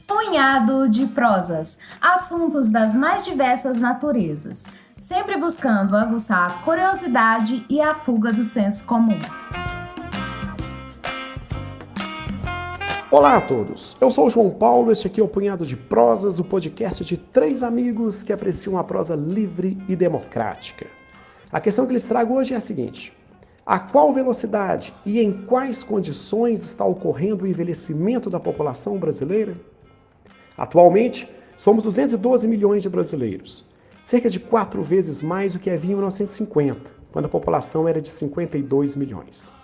Punhado de prosas, assuntos das mais diversas naturezas, sempre buscando aguçar a curiosidade e a fuga do senso comum. Olá a todos, eu sou o João Paulo, este aqui é o Punhado de Prosas, o podcast de três amigos que apreciam a prosa livre e democrática. A questão que lhes trago hoje é a seguinte: a qual velocidade e em quais condições está ocorrendo o envelhecimento da população brasileira? Atualmente, somos 212 milhões de brasileiros, cerca de 4 vezes mais do que havia em 1950, quando a população era de 52 milhões.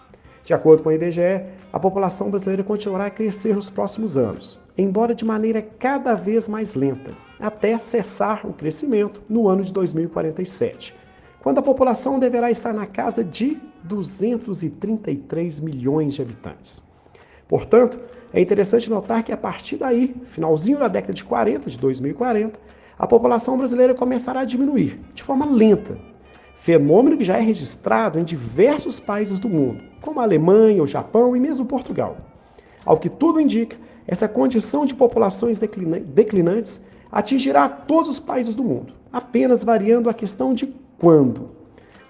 De acordo com o IBGE, a população brasileira continuará a crescer nos próximos anos, embora de maneira cada vez mais lenta, até cessar o crescimento no ano de 2047, quando a população deverá estar na casa de 233 milhões de habitantes. Portanto, é interessante notar que a partir daí, finalzinho da década de 40, de 2040, a população brasileira começará a diminuir, de forma lenta, fenômeno que já é registrado em diversos países do mundo, como a Alemanha, o Japão e mesmo Portugal. Ao que tudo indica, essa condição de populações declinantes atingirá todos os países do mundo, apenas variando a questão de quando.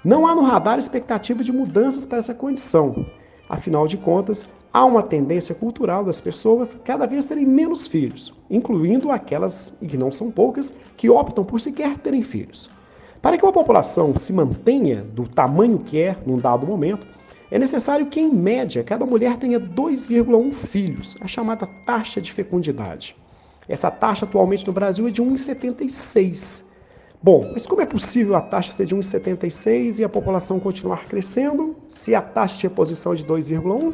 Não há no radar expectativa de mudanças para essa condição. Afinal de contas, há uma tendência cultural das pessoas cada vez terem menos filhos, incluindo aquelas, e que não são poucas, que optam por sequer terem filhos. Para que uma população se mantenha do tamanho que é num dado momento, é necessário que, em média, cada mulher tenha 2,1 filhos, a chamada taxa de fecundidade. Essa taxa atualmente no Brasil é de 1,76. Bom, mas como é possível a taxa ser de 1,76 e a população continuar crescendo, se a taxa de reposição é de 2,1?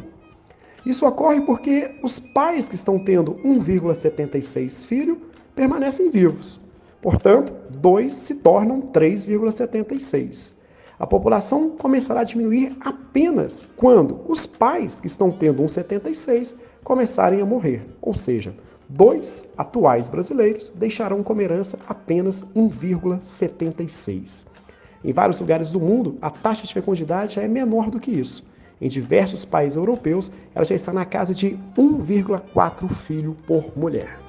Isso ocorre porque os pais que estão tendo 1,76 filho permanecem vivos. Portanto, 2 se tornam 3,76. A população começará a diminuir apenas quando os pais que estão tendo 1,76 começarem a morrer. Ou seja, 2 atuais brasileiros deixarão como herança apenas 1,76. Em vários lugares do mundo, a taxa de fecundidade já é menor do que isso. Em diversos países europeus, ela já está na casa de 1,4 filho por mulher.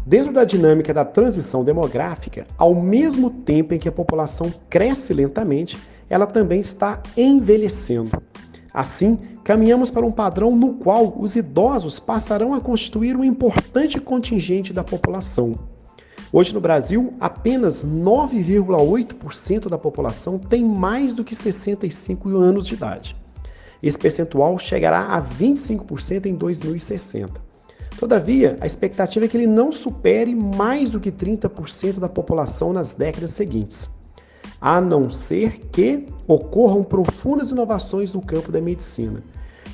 Dentro da dinâmica da transição demográfica, ao mesmo tempo em que a população cresce lentamente, ela também está envelhecendo. Assim, caminhamos para um padrão no qual os idosos passarão a constituir um importante contingente da população. Hoje no Brasil, apenas 9,8% da população tem mais do que 65 anos de idade. Esse percentual chegará a 25% em 2060. Todavia, a expectativa é que ele não supere mais do que 30% da população nas décadas seguintes, a não ser que ocorram profundas inovações no campo da medicina.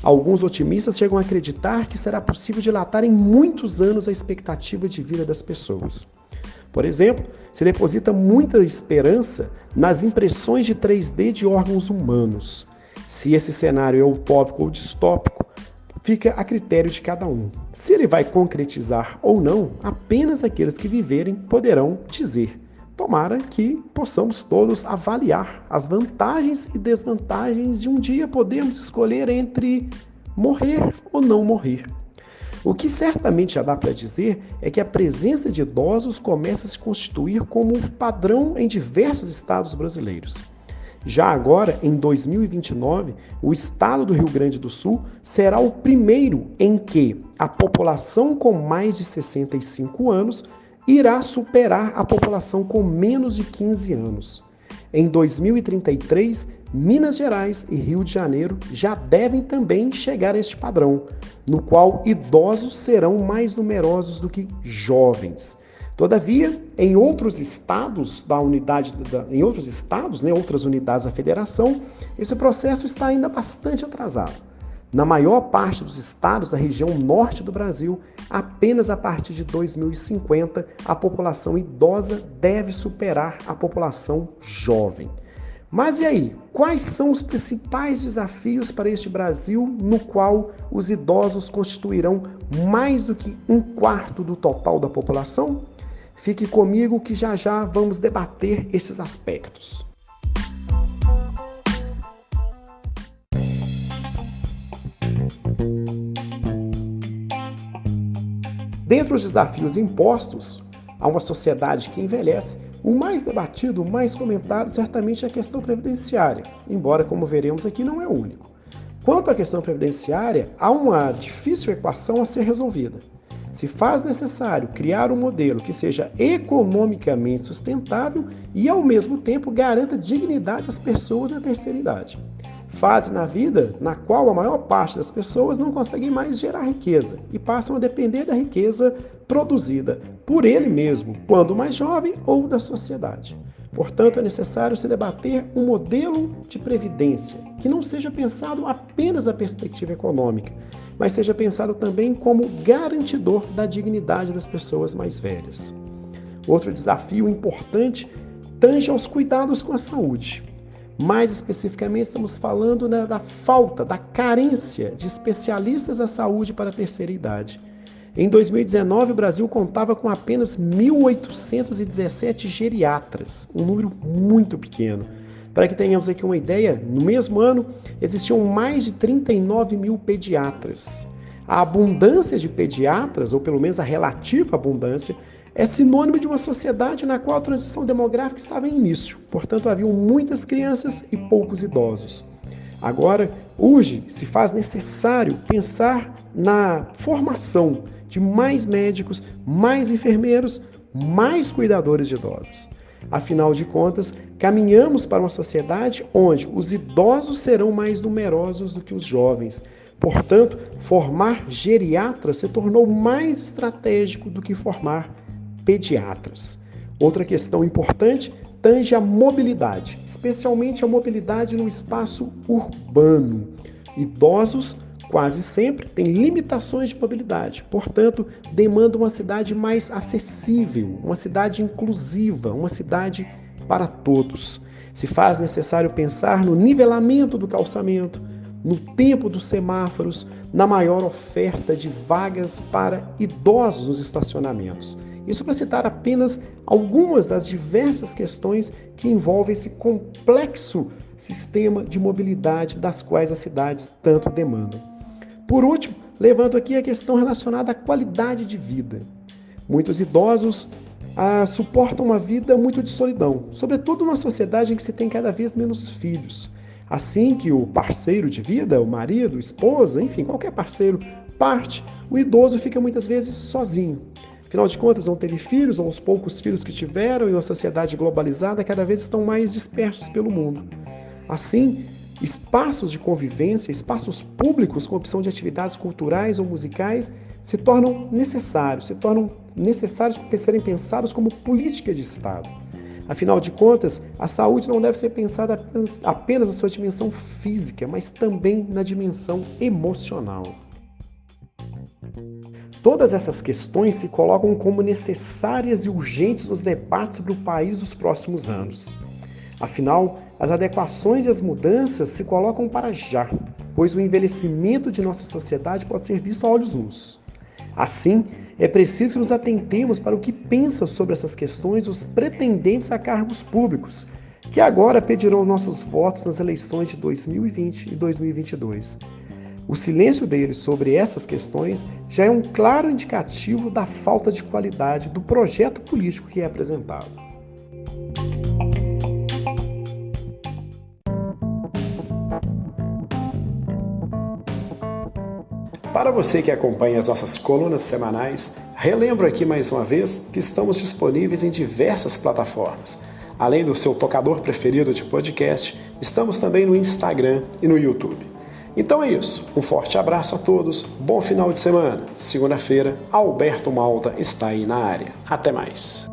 Alguns otimistas chegam a acreditar que será possível dilatar em muitos anos a expectativa de vida das pessoas. Por exemplo, se deposita muita esperança nas impressões de 3D de órgãos humanos. Se esse cenário é utópico ou distópico, fica a critério de cada um. Se ele vai concretizar ou não, apenas aqueles que viverem poderão dizer. Tomara que possamos todos avaliar as vantagens e desvantagens de um dia podermos escolher entre morrer ou não morrer. O que certamente já dá para dizer é que a presença de idosos começa a se constituir como um padrão em diversos estados brasileiros. Já agora, em 2029, o estado do Rio Grande do Sul será o primeiro em que a população com mais de 65 anos irá superar a população com menos de 15 anos. Em 2033, Minas Gerais e Rio de Janeiro já devem também chegar a este padrão, no qual idosos serão mais numerosos do que jovens. Todavia, em outros estados outras unidades da federação, esse processo está ainda bastante atrasado. Na maior parte dos estados da região norte do Brasil, apenas a partir de 2050, a população idosa deve superar a população jovem. Mas e aí? Quais são os principais desafios para este Brasil no qual os idosos constituirão mais do que 1/4 do total da população? Fique comigo que já já vamos debater esses aspectos. Dentre os desafios impostos a uma sociedade que envelhece, o mais debatido, o mais comentado, certamente é a questão previdenciária, embora, como veremos aqui, não é o único. Quanto à questão previdenciária, há uma difícil equação a ser resolvida. Se faz necessário criar um modelo que seja economicamente sustentável e, ao mesmo tempo, garanta dignidade às pessoas na terceira idade. Fase na vida na qual a maior parte das pessoas não conseguem mais gerar riqueza e passam a depender da riqueza produzida por ele mesmo, quando mais jovem, ou da sociedade. Portanto, é necessário se debater um modelo de previdência que não seja pensado apenas na perspectiva econômica, mas seja pensado também como garantidor da dignidade das pessoas mais velhas. Outro desafio importante tange aos cuidados com a saúde. Mais especificamente, estamos falando da falta, da carência de especialistas da saúde para a terceira idade. Em 2019, o Brasil contava com apenas 1.817 geriatras, um número muito pequeno. Para que tenhamos aqui uma ideia, no mesmo ano existiam mais de 39 mil pediatras. A abundância de pediatras, ou pelo menos a relativa abundância, é sinônimo de uma sociedade na qual a transição demográfica estava em início. Portanto, haviam muitas crianças e poucos idosos. Agora, hoje, se faz necessário pensar na formação de mais médicos, mais enfermeiros, mais cuidadores de idosos. Afinal de contas, caminhamos para uma sociedade onde os idosos serão mais numerosos do que os jovens. Portanto, formar geriatras se tornou mais estratégico do que formar pediatras. Outra questão importante tange a mobilidade, especialmente a mobilidade no espaço urbano. Idosos quase sempre têm limitações de mobilidade, portanto, demandam uma cidade mais acessível, uma cidade inclusiva, uma cidade para todos. Se faz necessário pensar no nivelamento do calçamento, no tempo dos semáforos, na maior oferta de vagas para idosos nos estacionamentos. Isso para citar apenas algumas das diversas questões que envolvem esse complexo sistema de mobilidade das quais as cidades tanto demandam. Por último, levanto aqui a questão relacionada à qualidade de vida. Muitos idosos suportam uma vida muito de solidão, sobretudo numa sociedade em que se tem cada vez menos filhos. Assim que o parceiro de vida, o marido, a esposa, enfim, qualquer parceiro parte, o idoso fica muitas vezes sozinho. Afinal de contas, não teve filhos, ou os poucos filhos que tiveram, e uma sociedade globalizada cada vez estão mais dispersos pelo mundo. Assim, espaços de convivência, espaços públicos com opção de atividades culturais ou musicais se tornam necessários para serem pensados como política de Estado. Afinal de contas, a saúde não deve ser pensada apenas na sua dimensão física, mas também na dimensão emocional. Todas essas questões se colocam como necessárias e urgentes nos debates sobre o país dos próximos anos. Afinal, as adequações e as mudanças se colocam para já, pois o envelhecimento de nossa sociedade pode ser visto a olhos nus. Assim, é preciso que nos atentemos para o que pensam sobre essas questões os pretendentes a cargos públicos, que agora pedirão nossos votos nas eleições de 2020 e 2022. O silêncio deles sobre essas questões já é um claro indicativo da falta de qualidade do projeto político que é apresentado. Para você que acompanha as nossas colunas semanais, relembro aqui mais uma vez que estamos disponíveis em diversas plataformas. Além do seu tocador preferido de podcast, estamos também no Instagram e no YouTube. Então é isso, um forte abraço a todos, bom final de semana. Segunda-feira, Alberto Malta está aí na área. Até mais.